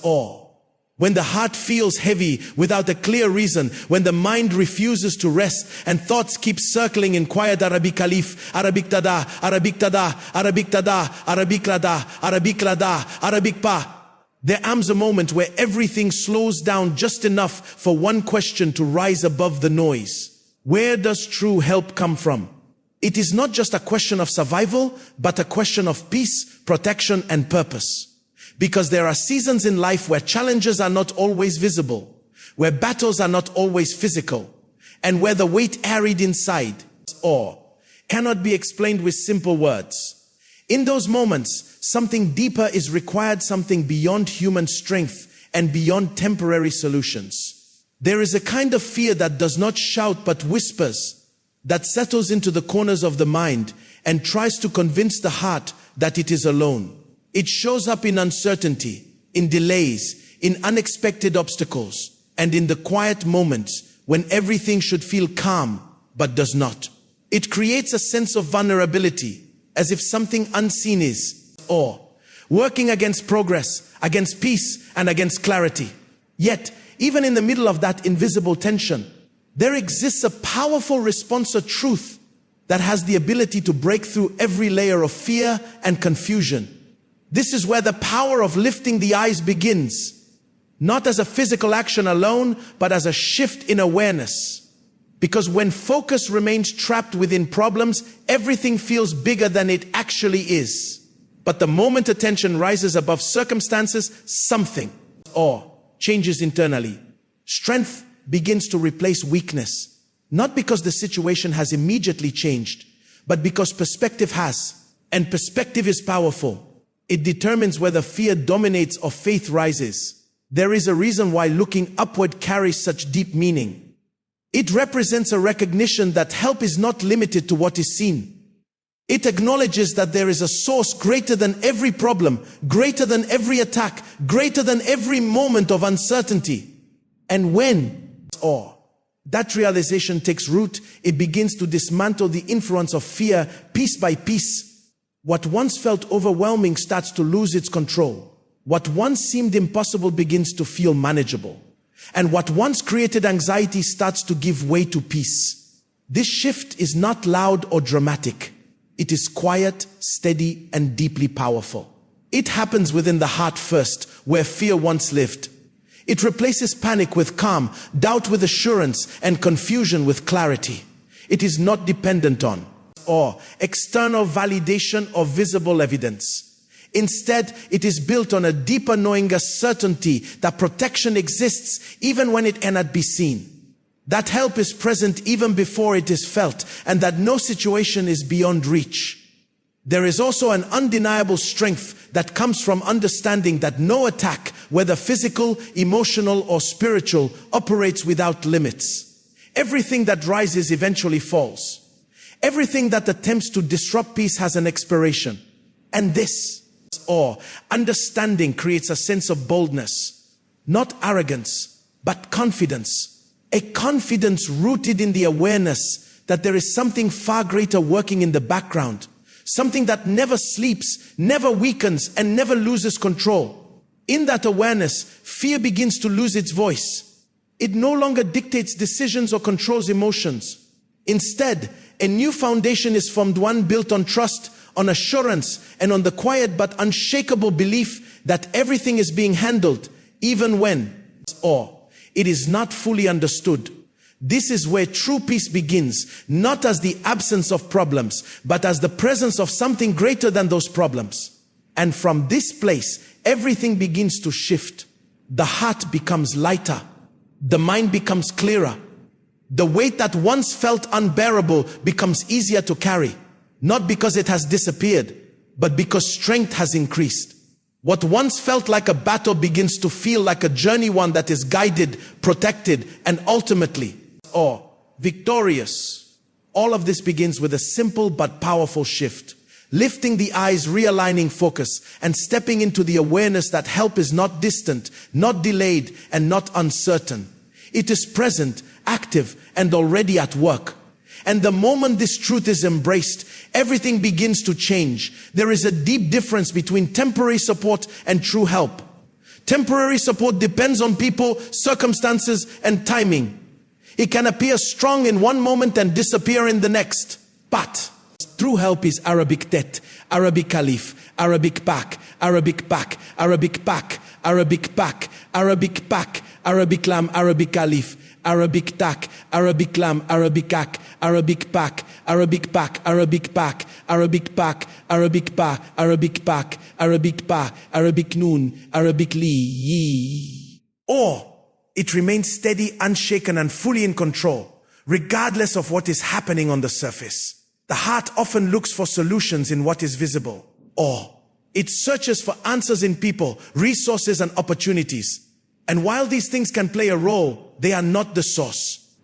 awe. When the heart feels heavy without a clear reason, when the mind refuses to rest and thoughts keep circling in quiet Arabic alif, Arabic tada, Arabic tada, Arabic tada, Arabic lada, Arabic lada, Arabic pa. There comes a moment where everything slows down just enough for one question to rise above the noise. Where does true help come from? It is not just a question of survival, but a question of peace, protection, and purpose. Because there are seasons in life where challenges are not always visible, where battles are not always physical, and where the weight carried inside, or cannot be explained with simple words. In those moments, something deeper is required, something beyond human strength and beyond temporary solutions. There is a kind of fear that does not shout but whispers, that settles into the corners of the mind and tries to convince the heart that it is alone. It shows up in uncertainty, in delays, in unexpected obstacles, and in the quiet moments when everything should feel calm but does not. It creates a sense of vulnerability, as if something unseen is, or working against progress, against peace, and against clarity. Yet, even in the middle of that invisible tension, there exists a powerful response to truth that has the ability to break through every layer of fear and confusion. This is where the power of lifting the eyes begins, not as a physical action alone, but as a shift in awareness. Because when focus remains trapped within problems, everything feels bigger than it actually is. But the moment attention rises above circumstances, something changes internally. Strength begins to replace weakness, not because the situation has immediately changed, but because perspective has, and perspective is powerful. It determines whether fear dominates or faith rises. There is a reason why looking upward carries such deep meaning. It represents a recognition that help is not limited to what is seen. It acknowledges that there is a source greater than every problem, greater than every attack, greater than every moment of uncertainty. And when that realization takes root, it begins to dismantle the influence of fear piece by piece. What once felt overwhelming starts to lose its control. What once seemed impossible begins to feel manageable. And what once created anxiety starts to give way to peace. This shift is not loud or dramatic. It is quiet, steady, and deeply powerful. It happens within the heart first, where fear once lived. It replaces panic with calm, doubt with assurance, and confusion with clarity. It is not dependent on external validation or visible evidence. Instead, it is built on a deeper knowing, a certainty that protection exists even when it cannot be seen. That help is present even before it is felt, and that no situation is beyond reach. There is also an undeniable strength that comes from understanding that no attack, whether physical, emotional, or spiritual, operates without limits. Everything that rises eventually falls. Everything that attempts to disrupt peace has an expiration. And this, understanding, creates a sense of boldness, not arrogance, but confidence. A confidence rooted in the awareness that there is something far greater working in the background, something that never sleeps, never weakens, and never loses control. In that awareness, fear begins to lose its voice. It no longer dictates decisions or controls emotions. Instead, a new foundation is formed, one built on trust, on assurance, and on the quiet but unshakable belief that everything is being handled, even when it is not fully understood. This is where true peace begins, not as the absence of problems, but as the presence of something greater than those problems. And from this place, everything begins to shift. The heart becomes lighter. The mind becomes clearer. The weight that once felt unbearable becomes easier to carry, not because it has disappeared, but because strength has increased. What once felt like a battle begins to feel like a journey, one that is guided, protected, and ultimately, victorious. All of this begins with a simple but powerful shift. Lifting the eyes, realigning focus, and stepping into the awareness that help is not distant, not delayed, and not uncertain. It is present, active, and already at work. And the moment this truth is embraced, everything begins to change. There is a deep difference between temporary support and true help. Temporary support depends on people, circumstances, and timing. It can appear strong in one moment and disappear in the next. But true help is Arabic tet, Arabic caliph, Arabic pak, Arabic pak, Arabic pak, Arabic pak, Arabic pak, Arabic lam, Arabic caliph, Arabic tak, Arabic lam, Arabic ak, Arabic pak, Arabic pak, Arabic pak, Arabic pak, Arabic pa, Arabic pak, Arabic pa, Arabic noon, Arabic li, yi. Or it remains steady, unshaken, and fully in control, regardless of what is happening on the surface. The heart often looks for solutions in what is visible, or it searches for answers in people, resources, and opportunities. And while these things can play a role, they are not the source.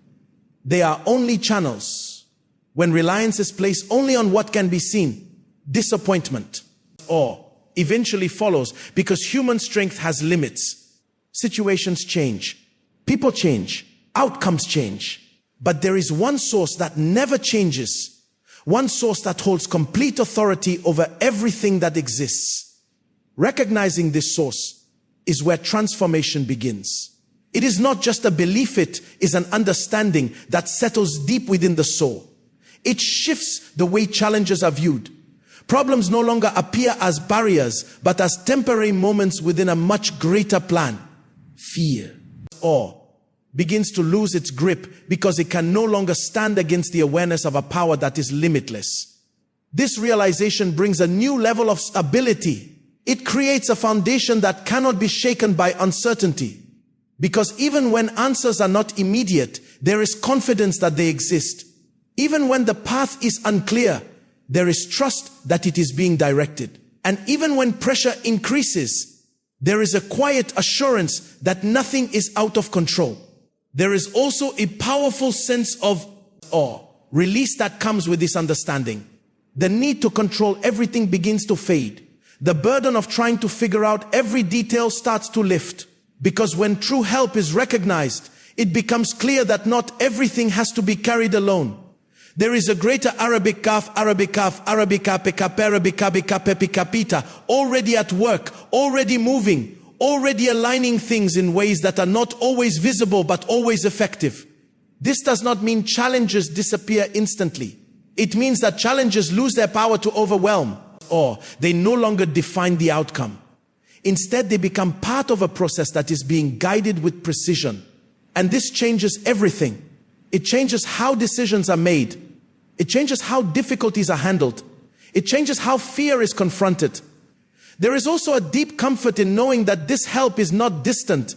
They are only channels. When reliance is placed only on what can be seen, disappointment or eventually follows, because human strength has limits. Situations change, people change, outcomes change. But there is one source that never changes, one source that holds complete authority over everything that exists. Recognizing this source is where transformation begins. It is not just a belief, it is an understanding that settles deep within the soul. It shifts the way challenges are viewed. Problems no longer appear as barriers, but as temporary moments within a much greater plan. Fear or begins to lose its grip because it can no longer stand against the awareness of a power that is limitless. This realization brings a new level of stability. It creates a foundation that cannot be shaken by uncertainty. Because even when answers are not immediate, there is confidence that they exist. Even when the path is unclear, there is trust that it is being directed. And even when pressure increases, there is a quiet assurance that nothing is out of control. There is also a powerful sense of awe, release that comes with this understanding. The need to control everything begins to fade. The burden of trying to figure out every detail starts to lift. Because when true help is recognized, it becomes clear that not everything has to be carried alone. There is a greater Arabic kaf, Arabica, Pepikapita, already at work, already moving, already aligning things in ways that are not always visible but always effective. This does not mean challenges disappear instantly. It means that challenges lose their power to overwhelm, or they no longer define the outcome. Instead, they become part of a process that is being guided with precision. And this changes everything. It changes how decisions are made. It changes how difficulties are handled. It changes how fear is confronted. There is also a deep comfort in knowing that this help is not distant.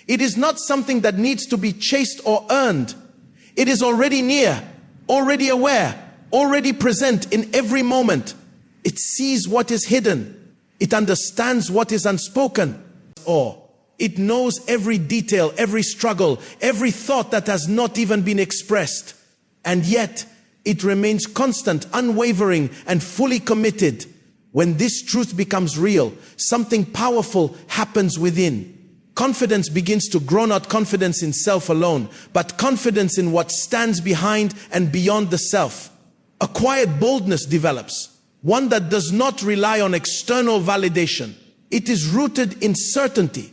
It is not something that needs to be chased or earned. It is already near, already aware, already present in every moment. It sees what is hidden. It understands what is unspoken. Or it knows every detail, every struggle, every thought that has not even been expressed. And yet, it remains constant, unwavering, and fully committed. When this truth becomes real, something powerful happens within. Confidence begins to grow, not confidence in self alone, but confidence in what stands behind and beyond the self. A quiet boldness develops, one that does not rely on external validation. It is rooted in certainty,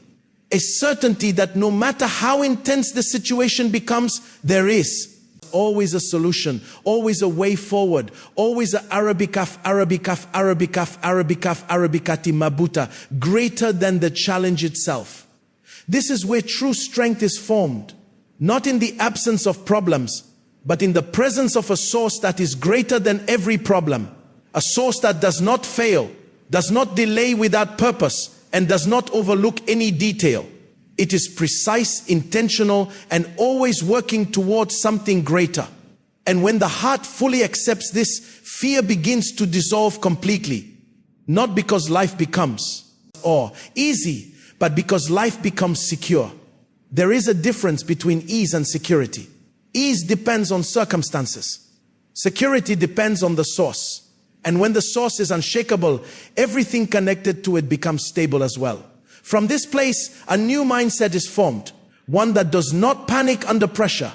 a certainty that no matter how intense the situation becomes, there is always a solution, always a way forward, always a Arabicaf, Arabicati Mabuta, greater than the challenge itself. This is where true strength is formed, not in the absence of problems, but in the presence of a source that is greater than every problem, a source that does not fail, does not delay without purpose, and does not overlook any detail. It is precise, intentional, and always working towards something greater. And when the heart fully accepts this, fear begins to dissolve completely. Not because life becomes easy, but because life becomes secure. There is a difference between ease and security. Ease depends on circumstances. Security depends on the source. And when the source is unshakable, everything connected to it becomes stable as well. From this place, a new mindset is formed, one that does not panic under pressure,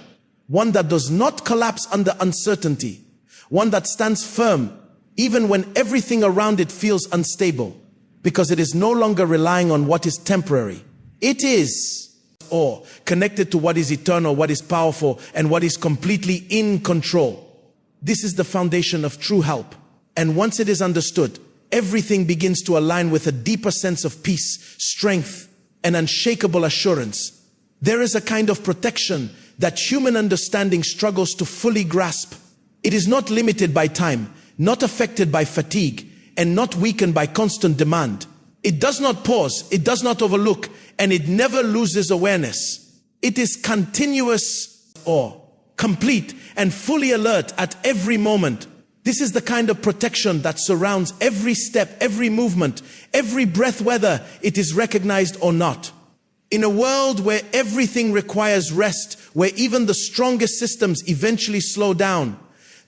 one that does not collapse under uncertainty, one that stands firm even when everything around it feels unstable. because it is no longer relying on what is temporary. It is or connected to what is eternal, what is powerful, and what is completely in control. This is the foundation of true help. And once it is understood, everything begins to align with a deeper sense of peace, strength, and unshakable assurance. There is a kind of protection that human understanding struggles to fully grasp. It is not limited by time, not affected by fatigue, and not weakened by constant demand. It does not pause, it does not overlook, and it never loses awareness. It is continuous or complete and fully alert at every moment. This is the kind of protection that surrounds every step, every movement, every breath, whether it is recognized or not. In a world where everything requires rest, where even the strongest systems eventually slow down,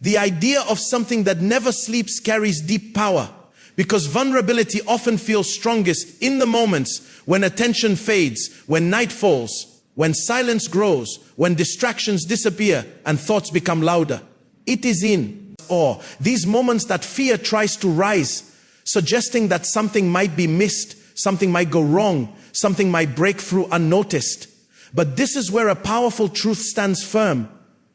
the idea of something that never sleeps carries deep power, because vulnerability often feels strongest in the moments when attention fades, when night falls, when silence grows, when distractions disappear and thoughts become louder. It is in awe, these moments, that fear tries to rise, suggesting that something might be missed, something might go wrong, something might break through unnoticed. But this is where a powerful truth stands firm.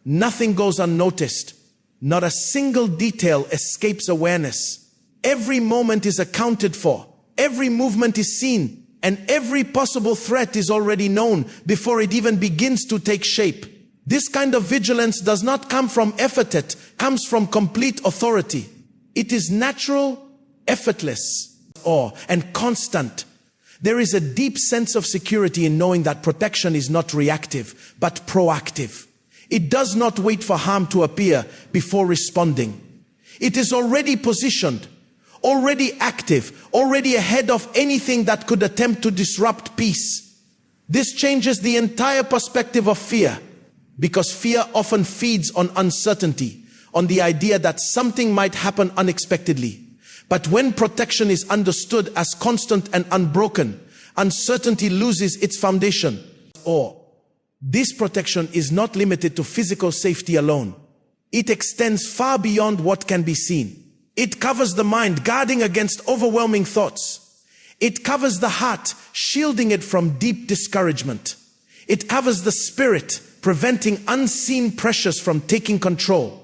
Nothing goes unnoticed. Not a single detail escapes awareness. Every moment is accounted for. Every movement is seen. And every possible threat is already known before it even begins to take shape. This kind of vigilance does not come from effort, it comes from complete authority. It is natural, effortless, and constant. There is a deep sense of security in knowing that protection is not reactive, but proactive. It does not wait for harm to appear before responding. It is already positioned, already active, already ahead of anything that could attempt to disrupt peace. This changes the entire perspective of fear, because fear often feeds on uncertainty, on the idea that something might happen unexpectedly. But when protection is understood as constant and unbroken, uncertainty loses its foundation. This protection is not limited to physical safety alone. It extends far beyond what can be seen. It covers the mind, guarding against overwhelming thoughts. It covers the heart, shielding it from deep discouragement. It covers the spirit, preventing unseen pressures from taking control.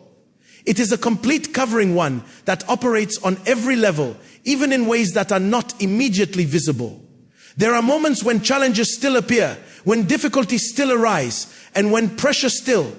It is a complete covering, one that operates on every level, even in ways that are not immediately visible. There are moments when challenges still appear, when difficulties still arise, and when pressure still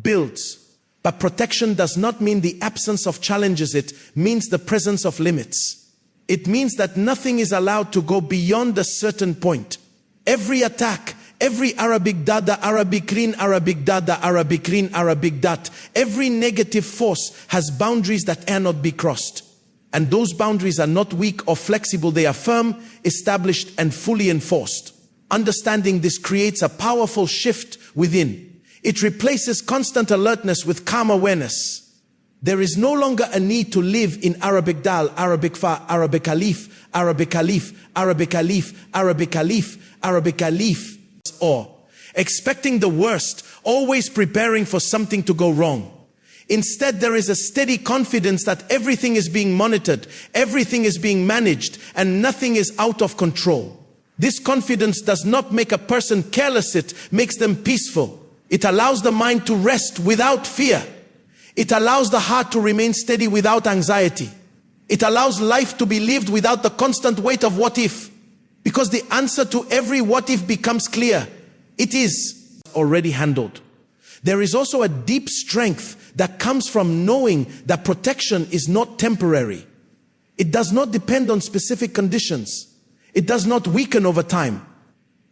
builds. But protection does not mean the absence of challenges, it means the presence of limits. It means that nothing is allowed to go beyond a certain point. Every attack, every Arabic dada, Arabic rin, Arabic dada, Arabic rin, Arabic dat, every negative force has boundaries that cannot be crossed. And those boundaries are not weak or flexible, they are firm, established, and fully enforced. Understanding this creates a powerful shift within. It replaces constant alertness with calm awareness. There is no longer a need to live in Arabic dal, Arabic fa, Arabic alif, Arabic alif, Arabic alif, Arabic alif, Arabic alif, expecting the worst, always preparing for something to go wrong. Instead, there is a steady confidence that everything is being monitored, everything is being managed, and nothing is out of control. This confidence does not make a person careless, it makes them peaceful. It allows the mind to rest without fear. It allows the heart to remain steady without anxiety. It allows life to be lived without the constant weight of what if. Because the answer to every what if becomes clear. It is already handled. There is also a deep strength that comes from knowing that protection is not temporary. It does not depend on specific conditions. It does not weaken over time.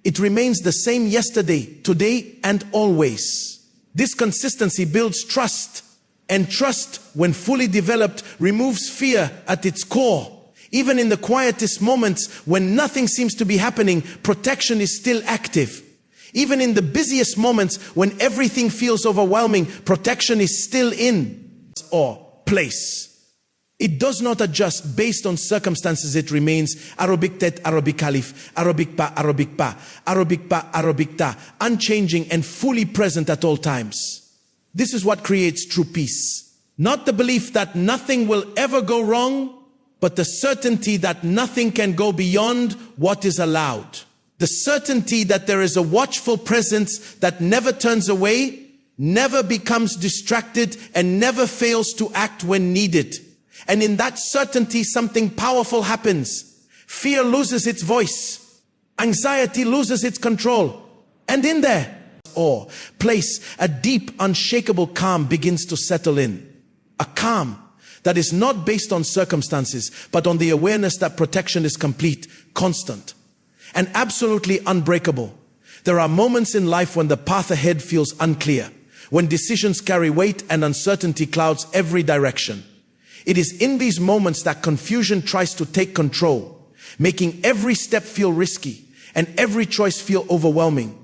It remains the same yesterday, today, and always. This consistency builds trust, and trust, when fully developed, removes fear at its core. Even in the quietest moments when nothing seems to be happening, protection is still active. Even in the busiest moments when everything feels overwhelming, protection is still in place. It does not adjust based on circumstances. It remains Arabic tet, Arabic alif, Arabic pa, Arabic pa, Arabic pa, Arabic ta, unchanging and fully present at all times. This is what creates true peace. Not the belief that nothing will ever go wrong, but the certainty that nothing can go beyond what is allowed. The certainty that there is a watchful presence that never turns away, never becomes distracted, and never fails to act when needed. And in that certainty, something powerful happens. Fear loses its voice. Anxiety loses its control. And in there, or place, a deep, unshakable calm begins to settle in. A calm that is not based on circumstances, but on the awareness that protection is complete, constant, and absolutely unbreakable. There are moments in life when the path ahead feels unclear, when decisions carry weight and uncertainty clouds every direction. It is in these moments that confusion tries to take control, making every step feel risky and every choice feel overwhelming.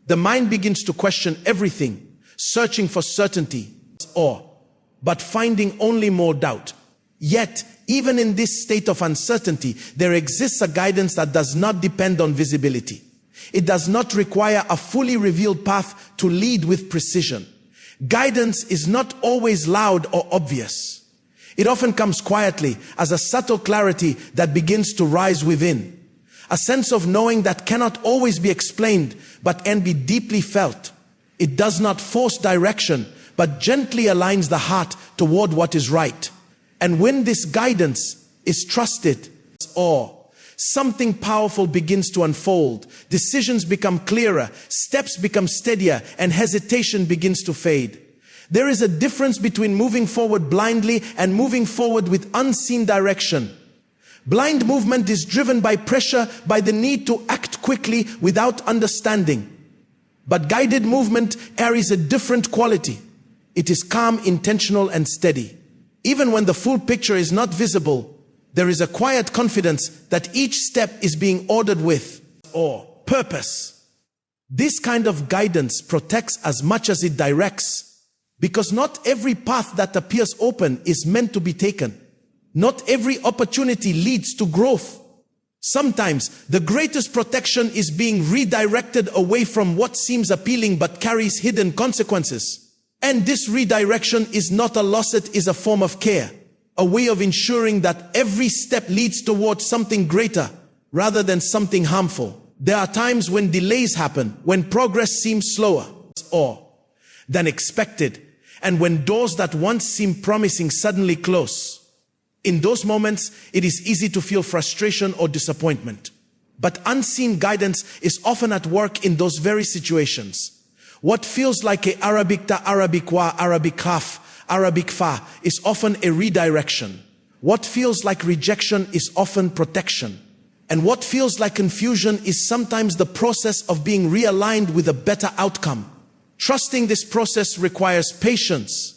The mind begins to question everything, searching for certainty, but finding only more doubt. Yet, even in this state of uncertainty, there exists a guidance that does not depend on visibility. It does not require a fully revealed path to lead with precision. Guidance is not always loud or obvious. It often comes quietly as a subtle clarity that begins to rise within. A sense of knowing that cannot always be explained, but can be deeply felt. It does not force direction, but gently aligns the heart toward what is right. And when this guidance is trusted, something powerful begins to unfold. Decisions become clearer, steps become steadier, and hesitation begins to fade. There is a difference between moving forward blindly and moving forward with unseen direction. Blind movement is driven by pressure, by the need to act quickly without understanding. But guided movement carries a different quality. It is calm, intentional, and steady. Even when the full picture is not visible, there is a quiet confidence that each step is being ordered with purpose. This kind of guidance protects as much as it directs, because not every path that appears open is meant to be taken. Not every opportunity leads to growth. Sometimes the greatest protection is being redirected away from what seems appealing but carries hidden consequences. And this redirection is not a loss, it is a form of care, a way of ensuring that every step leads towards something greater rather than something harmful. There are times when delays happen, when progress seems slower than expected, and when doors that once seemed promising suddenly close. In those moments, it is easy to feel frustration or disappointment. But unseen guidance is often at work in those very situations. What feels like a Arabic ta, Arabic wa, Arabic haf, Arabic fa is often a redirection. What feels like rejection is often protection. And what feels like confusion is sometimes the process of being realigned with a better outcome. Trusting this process requires patience.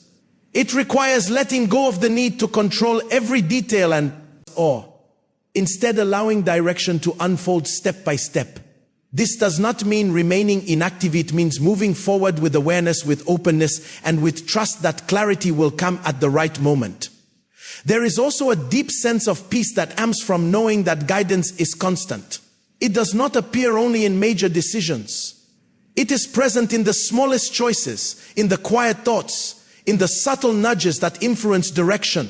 It requires letting go of the need to control every detail and instead allowing direction to unfold step by step. This does not mean remaining inactive. It means moving forward with awareness, with openness, and with trust that clarity will come at the right moment. There is also a deep sense of peace that comes from knowing that guidance is constant. It does not appear only in major decisions. It is present in the smallest choices, in the quiet thoughts, in the subtle nudges that influence direction.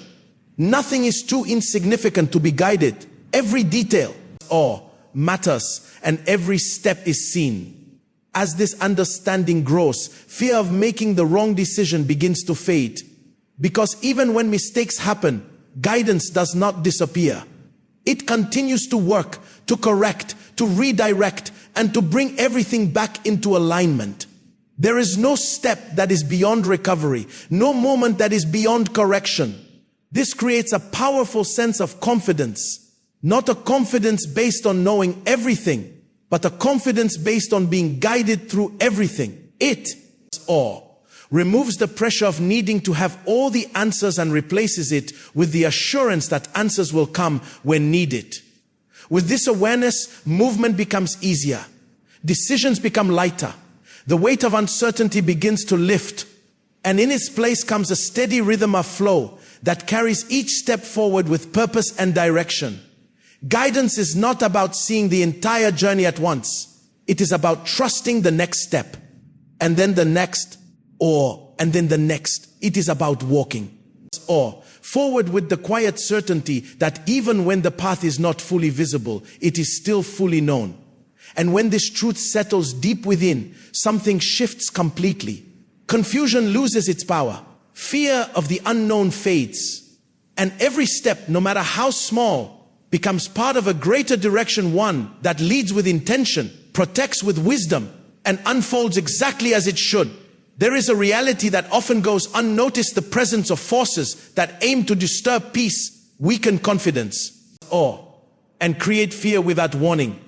Nothing is too insignificant to be guided. Every detail matters, and every step is seen. As this understanding grows, fear of making the wrong decision begins to fade. Because even when mistakes happen, guidance does not disappear. It continues to work, to correct, to redirect, and to bring everything back into alignment. There is no step that is beyond recovery, no moment that is beyond correction. This creates a powerful sense of confidence. Not a confidence based on knowing everything, but a confidence based on being guided through everything. It removes the pressure of needing to have all the answers and replaces it with the assurance that answers will come when needed. With this awareness, movement becomes easier. Decisions become lighter. The weight of uncertainty begins to lift. And in its place comes a steady rhythm of flow that carries each step forward with purpose and direction. Guidance is not about seeing the entire journey at once. It is about trusting the next step, and then the next, and then the next. It is about walking, Forward with the quiet certainty that even when the path is not fully visible, it is still fully known. And when this truth settles deep within, something shifts completely. Confusion loses its power. Fear of the unknown fades. And every step, no matter how small, becomes part of a greater direction, one that leads with intention, protects with wisdom, and unfolds exactly as it should. There is a reality that often goes unnoticed: the presence of forces that aim to disturb peace, weaken confidence, and create fear without warning.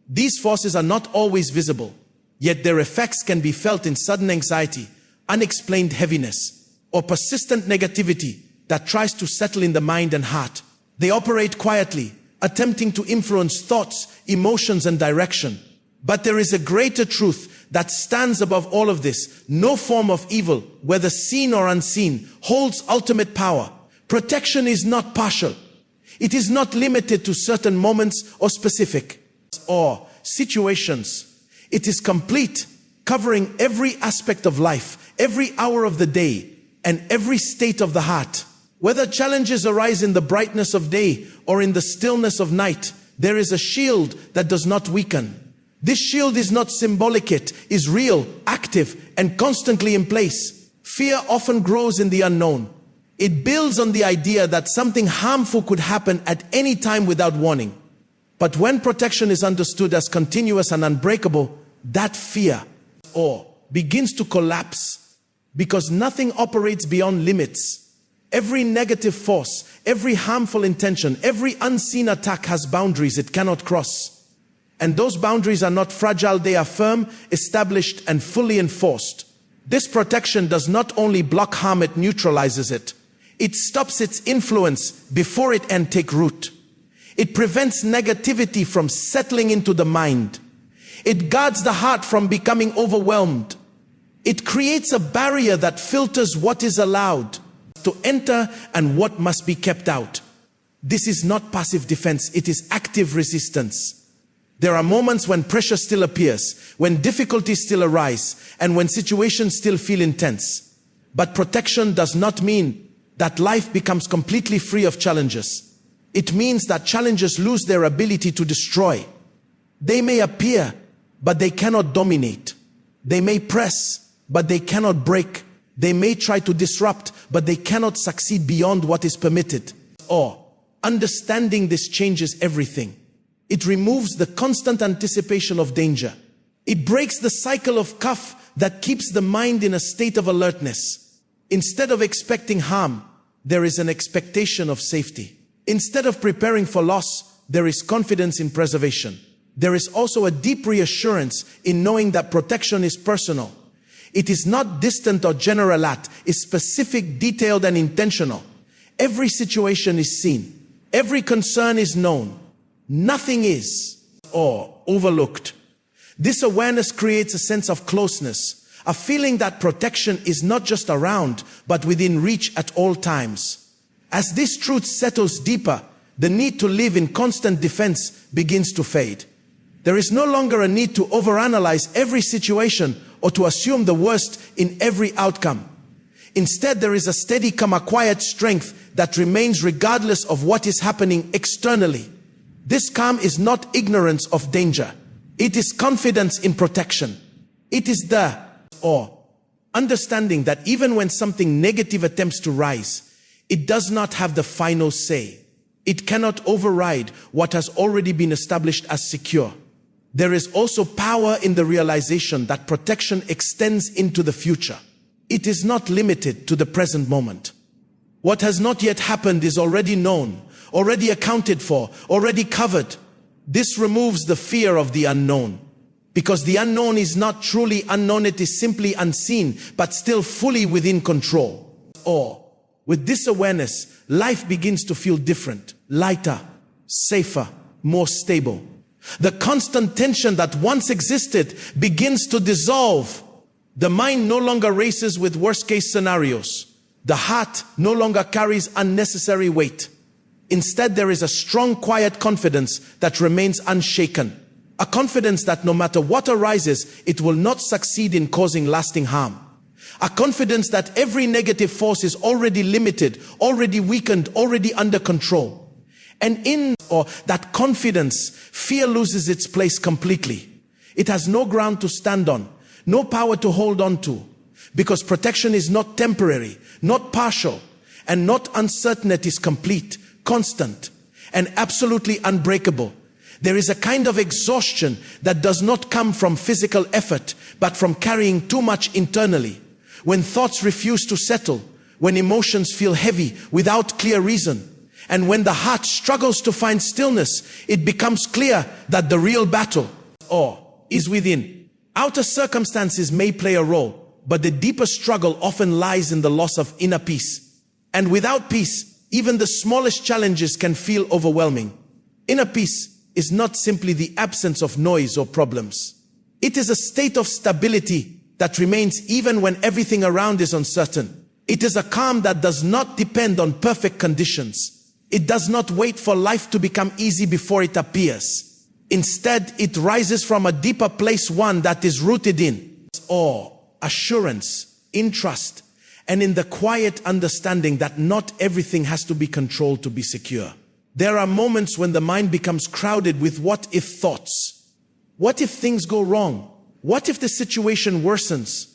These forces are not always visible, yet their effects can be felt in sudden anxiety, unexplained heaviness, or persistent negativity that tries to settle in the mind and heart. They operate quietly, attempting to influence thoughts, emotions, and direction. But there is a greater truth that stands above all of this. No form of evil, whether seen or unseen, holds ultimate power. Protection is not partial. It is not limited to certain moments or specific or situations. It is complete, covering every aspect of life, every hour of the day, and every state of the heart. Whether challenges arise in the brightness of day or in the stillness of night, there is a shield that does not weaken. This shield is not symbolic, it is real, active, and constantly in place. Fear often grows in the unknown. It builds on the idea that something harmful could happen at any time without warning. But when protection is understood as continuous and unbreakable, that fear begins to collapse, because nothing operates beyond limits. Every negative force, every harmful intention, every unseen attack has boundaries it cannot cross. And those boundaries are not fragile, they are firm, established, and fully enforced. This protection does not only block harm, it neutralizes it. It stops its influence before it can take root. It prevents negativity from settling into the mind. It guards the heart from becoming overwhelmed. It creates a barrier that filters what is allowed to enter and what must be kept out. This is not passive defense, it is active resistance. There are moments when pressure still appears, when difficulties still arise, and when situations still feel intense. But protection does not mean that life becomes completely free of challenges. It means that challenges lose their ability to destroy. They may appear, but they cannot dominate. They may press, but they cannot break. They may try to disrupt, but they cannot succeed beyond what is permitted. Understanding this changes everything. It removes the constant anticipation of danger. It breaks the cycle of cuff that keeps the mind in a state of alertness. Instead of expecting harm, there is an expectation of safety. Instead of preparing for loss, there is confidence in preservation. There is also a deep reassurance in knowing that protection is personal. It is not distant or general, it is specific, detailed, and intentional. Every situation is seen. Every concern is known. Nothing is overlooked. This awareness creates a sense of closeness, a feeling that protection is not just around, but within reach at all times. As this truth settles deeper, the need to live in constant defense begins to fade. There is no longer a need to overanalyze every situation or to assume the worst in every outcome. Instead, there is a steady, a quiet strength that remains regardless of what is happening externally. This calm is not ignorance of danger. It is confidence in protection. It is the understanding that even when something negative attempts to rise, it does not have the final say. It cannot override what has already been established as secure. There is also power in the realization that protection extends into the future. It is not limited to the present moment. What has not yet happened is already known, already accounted for, already covered. This removes the fear of the unknown, because the unknown is not truly unknown, it is simply unseen, but still fully within control. With this awareness, life begins to feel different, lighter, safer, more stable. The constant tension that once existed begins to dissolve. The mind no longer races with worst-case scenarios. The heart no longer carries unnecessary weight. Instead, there is a strong, quiet confidence that remains unshaken. A confidence that no matter what arises, it will not succeed in causing lasting harm. A confidence that every negative force is already limited, already weakened, already under control. And in that confidence, fear loses its place completely. It has no ground to stand on, no power to hold on to, because protection is not temporary, not partial, and not uncertain. It is complete, constant, and absolutely unbreakable. There is a kind of exhaustion that does not come from physical effort, but from carrying too much internally. When thoughts refuse to settle, when emotions feel heavy without clear reason, and when the heart struggles to find stillness, it becomes clear that the real battle is within. Outer circumstances may play a role, but the deeper struggle often lies in the loss of inner peace. And without peace, even the smallest challenges can feel overwhelming. Inner peace is not simply the absence of noise or problems. It is a state of stability that remains even when everything around is uncertain. It is a calm that does not depend on perfect conditions. It does not wait for life to become easy before it appears. Instead, it rises from a deeper place, one that is rooted in awe, assurance, in trust, and in the quiet understanding that not everything has to be controlled to be secure. There are moments when the mind becomes crowded with what-if thoughts. What if things go wrong? What if the situation worsens?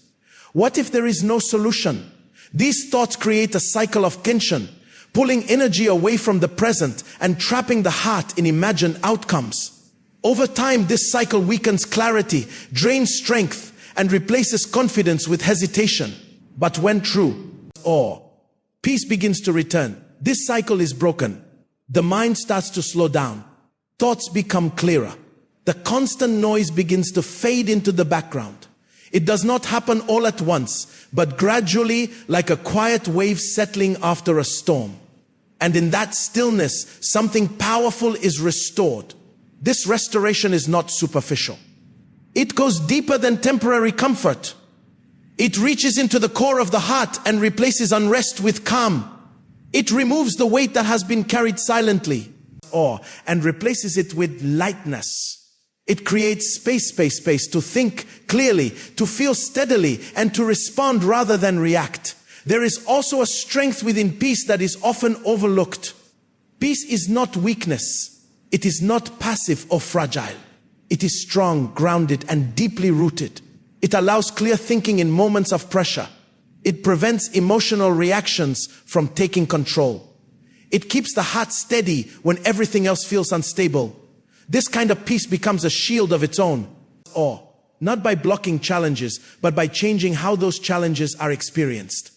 What if there is no solution? These thoughts create a cycle of tension, pulling energy away from the present and trapping the heart in imagined outcomes. Over time, this cycle weakens clarity, drains strength, and replaces confidence with hesitation. But when true peace begins to return, this cycle is broken. The mind starts to slow down. Thoughts become clearer. The constant noise begins to fade into the background. It does not happen all at once, but gradually, like a quiet wave settling after a storm. And in that stillness, something powerful is restored. This restoration is not superficial. It goes deeper than temporary comfort. It reaches into the core of the heart and replaces unrest with calm. It removes the weight that has been carried silently, and replaces it with lightness. It creates space to think clearly, to feel steadily, and to respond rather than react. There is also a strength within peace that is often overlooked. Peace is not weakness. It is not passive or fragile. It is strong, grounded, and deeply rooted. It allows clear thinking in moments of pressure. It prevents emotional reactions from taking control. It keeps the heart steady when everything else feels unstable. This kind of peace becomes a shield of its own, not by blocking challenges, but by changing how those challenges are experienced.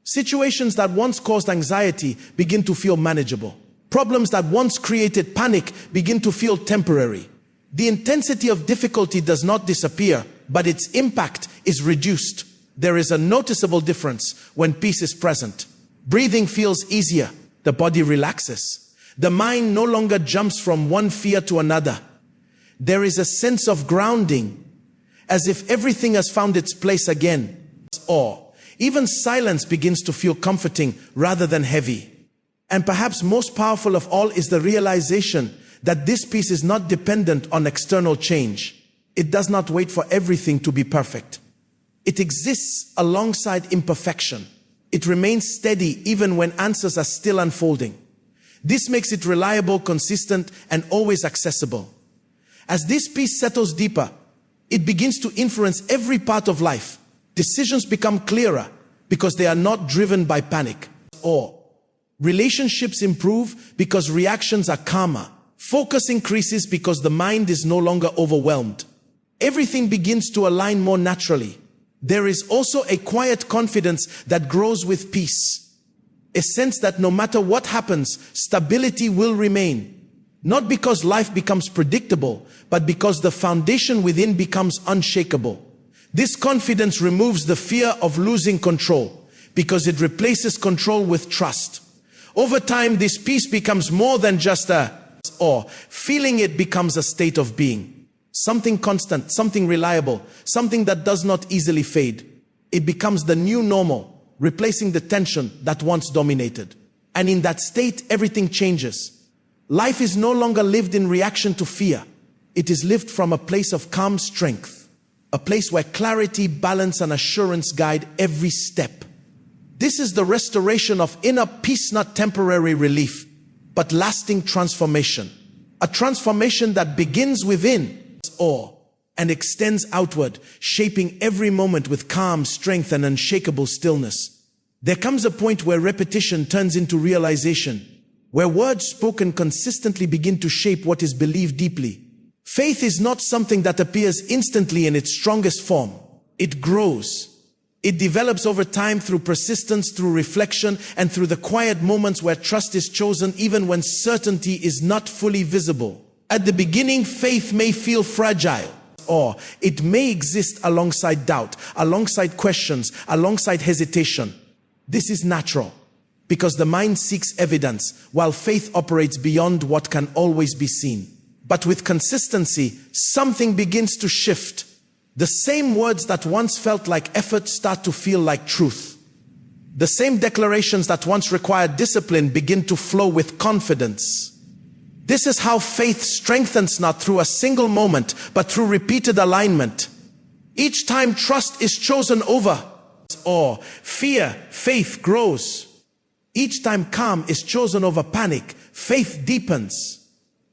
Situations that once caused anxiety begin to feel manageable. Problems that once created panic begin to feel temporary. The intensity of difficulty does not disappear, but its impact is reduced. There is a noticeable difference when peace is present. Breathing feels easier. The body relaxes. The mind no longer jumps from one fear to another. There is a sense of grounding, as if everything has found its place again. Even silence begins to feel comforting rather than heavy. And perhaps most powerful of all is the realization that this peace is not dependent on external change. It does not wait for everything to be perfect. It exists alongside imperfection. It remains steady even when answers are still unfolding. This makes it reliable, consistent, and always accessible. As this peace settles deeper, it begins to influence every part of life. Decisions become clearer because they are not driven by panic. Relationships improve because reactions are calmer. Focus increases because the mind is no longer overwhelmed. Everything begins to align more naturally. There is also a quiet confidence that grows with peace. A sense that no matter what happens, stability will remain. Not because life becomes predictable, but because the foundation within becomes unshakable. This confidence removes the fear of losing control, because it replaces control with trust. Over time, this peace becomes more than just feeling. It becomes a state of being. Something constant, something reliable, something that does not easily fade. It becomes the new normal, replacing the tension that once dominated. And in that state, everything changes. Life is no longer lived in reaction to fear. It is lived from a place of calm strength. a place where clarity, balance, and assurance guide every step. This is the restoration of inner peace, not temporary relief, but lasting transformation. A transformation that begins within awe and extends outward, shaping every moment with calm, strength, and unshakable stillness. There comes a point where repetition turns into realization, where words spoken consistently begin to shape what is believed deeply. Faith is not something that appears instantly in its strongest form. It grows. It develops over time through persistence, through reflection, and through the quiet moments where trust is chosen even when certainty is not fully visible. At the beginning, faith may feel fragile, or it may exist alongside doubt, alongside questions, alongside hesitation. This is natural, because the mind seeks evidence, while faith operates beyond what can always be seen. But with consistency, something begins to shift. The same words that once felt like effort start to feel like truth. The same declarations that once required discipline begin to flow with confidence. This is how faith strengthens, not through a single moment, but through repeated alignment. Each time trust is chosen over awe, fear, faith grows. Each time calm is chosen over panic, faith deepens.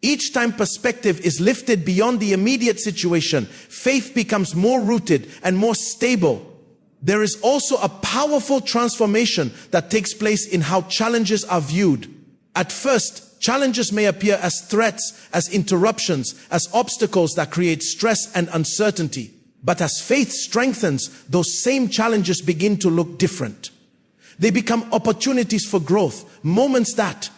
Each time perspective is lifted beyond the immediate situation, faith becomes more rooted and more stable. There is also a powerful transformation that takes place in how challenges are viewed. At first, challenges may appear as threats, as interruptions, as obstacles that create stress and uncertainty. But as faith strengthens, those same challenges begin to look different. They become opportunities for growth, moments that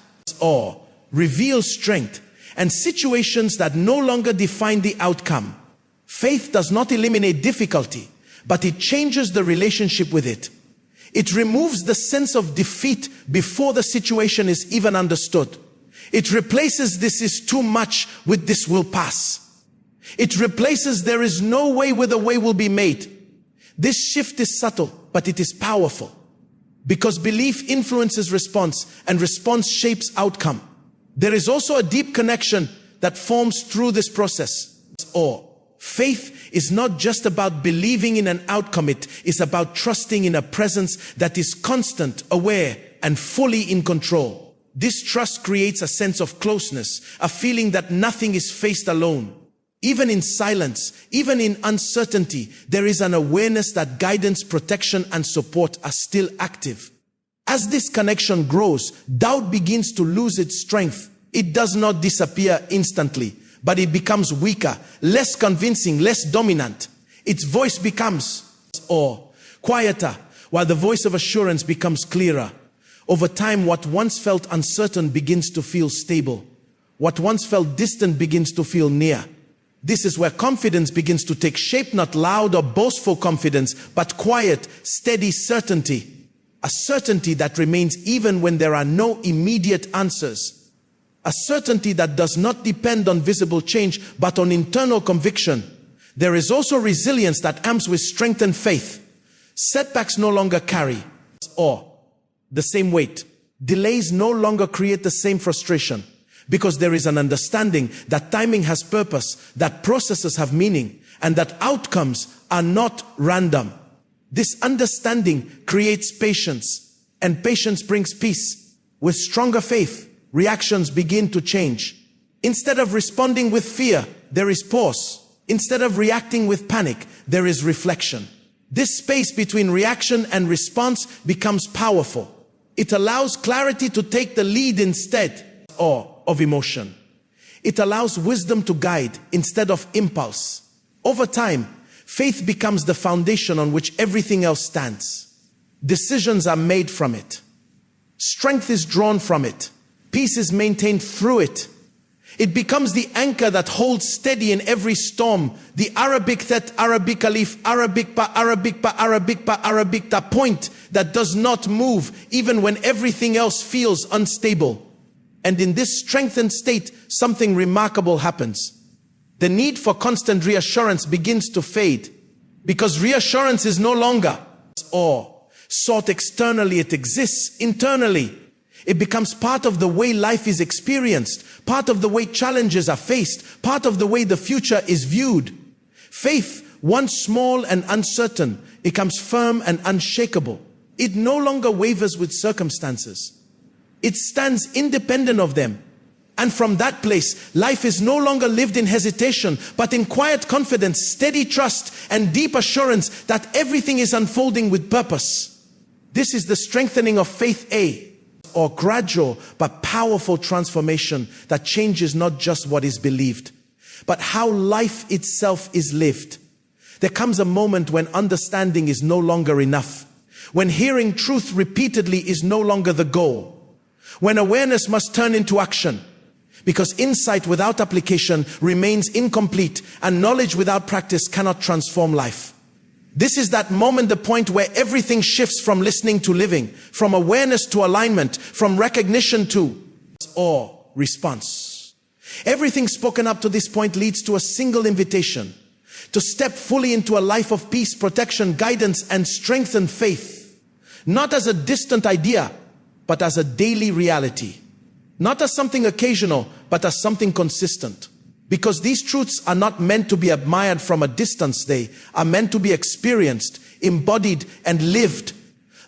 reveal strength, and situations that no longer define the outcome. Faith does not eliminate difficulty, but it changes the relationship with it. It removes the sense of defeat before the situation is even understood. It replaces "this is too much" with "this will pass." It replaces "there is no way" with "a way will be made." This shift is subtle, but it is powerful, because belief influences response, and response shapes outcome. There is also a deep connection that forms through this process. Faith is not just about believing in an outcome, it is about trusting in a presence that is constant, aware, and fully in control. This trust creates a sense of closeness, a feeling that nothing is faced alone. Even in silence, even in uncertainty, there is an awareness that guidance, protection, and support are still active. As this connection grows, doubt begins to lose its strength. It does not disappear instantly, but it becomes weaker, less convincing, less dominant. Its voice becomes quieter, while the voice of assurance becomes clearer. Over time, what once felt uncertain begins to feel stable. What once felt distant begins to feel near. This is where confidence begins to take shape, not loud or boastful confidence, but quiet, steady certainty. A certainty that remains even when there are no immediate answers. A certainty that does not depend on visible change, but on internal conviction. There is also resilience that amps with strengthened faith. Setbacks no longer carry the same weight. Delays no longer create the same frustration, because there is an understanding that timing has purpose, that processes have meaning, and that outcomes are not random. This understanding creates patience, and patience brings peace. With stronger faith, reactions begin to change. Instead of responding with fear, there is pause. Instead of reacting with panic, there is reflection. This space between reaction and response becomes powerful. It allows clarity to take the lead instead of emotion. It allows wisdom to guide instead of impulse. Over time, faith becomes the foundation on which everything else stands. Decisions are made from it. Strength is drawn from it. Peace is maintained through it. It becomes the anchor that holds steady in every storm. The Arabic Thet, Arabic Alif, Arabic Pa, Arabic Pa, Arabic Pa, Arabic Ta, point that does not move even when everything else feels unstable. And in this strengthened state, something remarkable happens. The need for constant reassurance begins to fade, because reassurance is no longer sought externally, it exists internally. It becomes part of the way life is experienced, part of the way challenges are faced, part of the way the future is viewed. Faith, once small and uncertain, becomes firm and unshakable. It no longer wavers with circumstances. It stands independent of them. And from that place, life is no longer lived in hesitation, but in quiet confidence, steady trust, and deep assurance that everything is unfolding with purpose. This is the strengthening of faith, or gradual but powerful transformation that changes not just what is believed, but how life itself is lived. There comes a moment when understanding is no longer enough, when hearing truth repeatedly is no longer the goal, when awareness must turn into action, because insight without application remains incomplete, and knowledge without practice cannot transform life. This is that moment, the point where everything shifts from listening to living, from awareness to alignment, from recognition to or response. Everything spoken up to this point leads to a single invitation: to step fully into a life of peace, protection, guidance, and strengthened faith. Not as a distant idea, but as a daily reality. Not as something occasional, but as something consistent. Because these truths are not meant to be admired from a distance, they are meant to be experienced, embodied, and lived.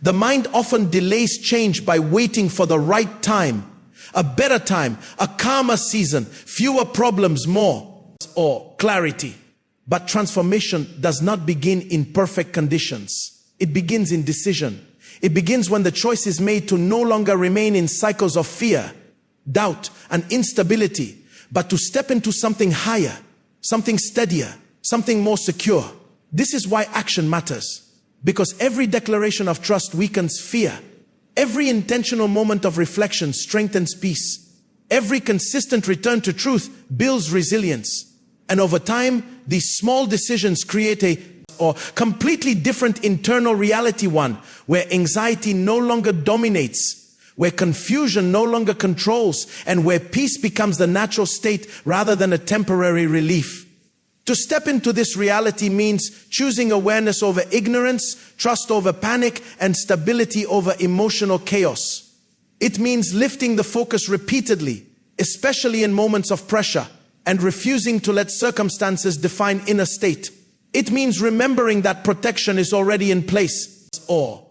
The mind often delays change by waiting for the right time, a better time, a calmer season, fewer problems, more or clarity. But transformation does not begin in perfect conditions. It begins in decision. It begins when the choice is made to no longer remain in cycles of fear, doubt, and instability, but to step into something higher, something steadier, something more secure. This is why action matters, because every declaration of trust weakens fear. Every intentional moment of reflection strengthens peace. Every consistent return to truth builds resilience. And over time, these small decisions create a completely different internal reality, one where anxiety no longer dominates, where confusion no longer controls, and where peace becomes the natural state rather than a temporary relief. To step into this reality means choosing awareness over ignorance, trust over panic, and stability over emotional chaos. It means lifting the focus repeatedly, especially in moments of pressure, and refusing to let circumstances define inner state. It means remembering that protection is already in place, or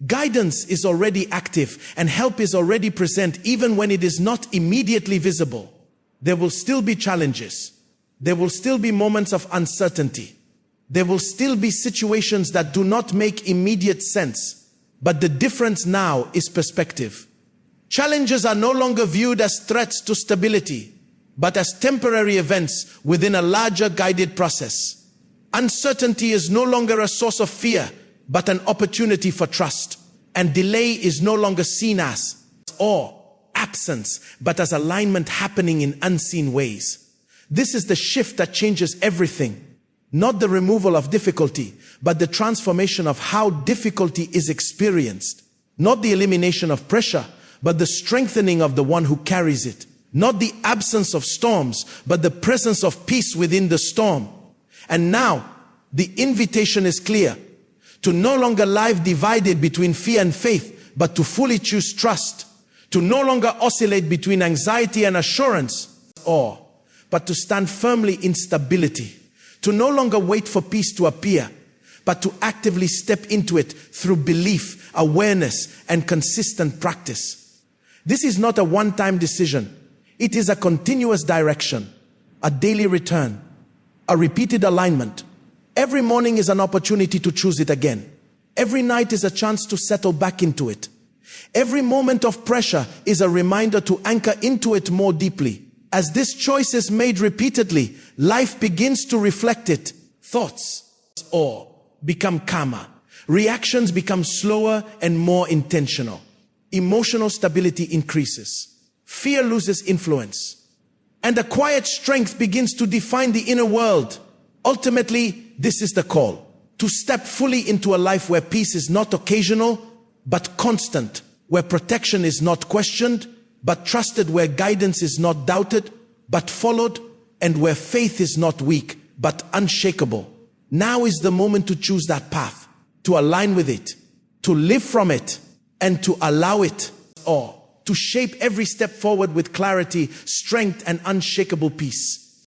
guidance is already active, and help is already present even when it is not immediately visible. There will still be challenges. There will still be moments of uncertainty. There will still be situations that do not make immediate sense. But the difference now is perspective. Challenges are no longer viewed as threats to stability, but as temporary events within a larger guided process. Uncertainty is no longer a source of fear, but an opportunity for trust. And delay is no longer seen as or absence, but as alignment happening in unseen ways. This is the shift that changes everything. Not the removal of difficulty, but the transformation of how difficulty is experienced. Not the elimination of pressure, but the strengthening of the one who carries it. Not the absence of storms, but the presence of peace within the storm. And now, the invitation is clear. To no longer live divided between fear and faith, but to fully choose trust. To no longer oscillate between anxiety and assurance, but to stand firmly in stability. To no longer wait for peace to appear, but to actively step into it through belief, awareness, and consistent practice. This is not a one-time decision. It is a continuous direction, a daily return, a repeated alignment. Every morning is an opportunity to choose it again. Every night is a chance to settle back into it. Every moment of pressure is a reminder to anchor into it more deeply. As this choice is made repeatedly, life begins to reflect it. Thoughts become calmer. Reactions become slower and more intentional. Emotional stability increases. Fear loses influence. And a quiet strength begins to define the inner world. Ultimately, this is the call. To step fully into a life where peace is not occasional, but constant. Where protection is not questioned, but trusted. Where guidance is not doubted, but followed. And where faith is not weak, but unshakable. Now is the moment to choose that path. To align with it. To live from it. And to allow it. To shape every step forward with clarity, strength, and unshakable peace.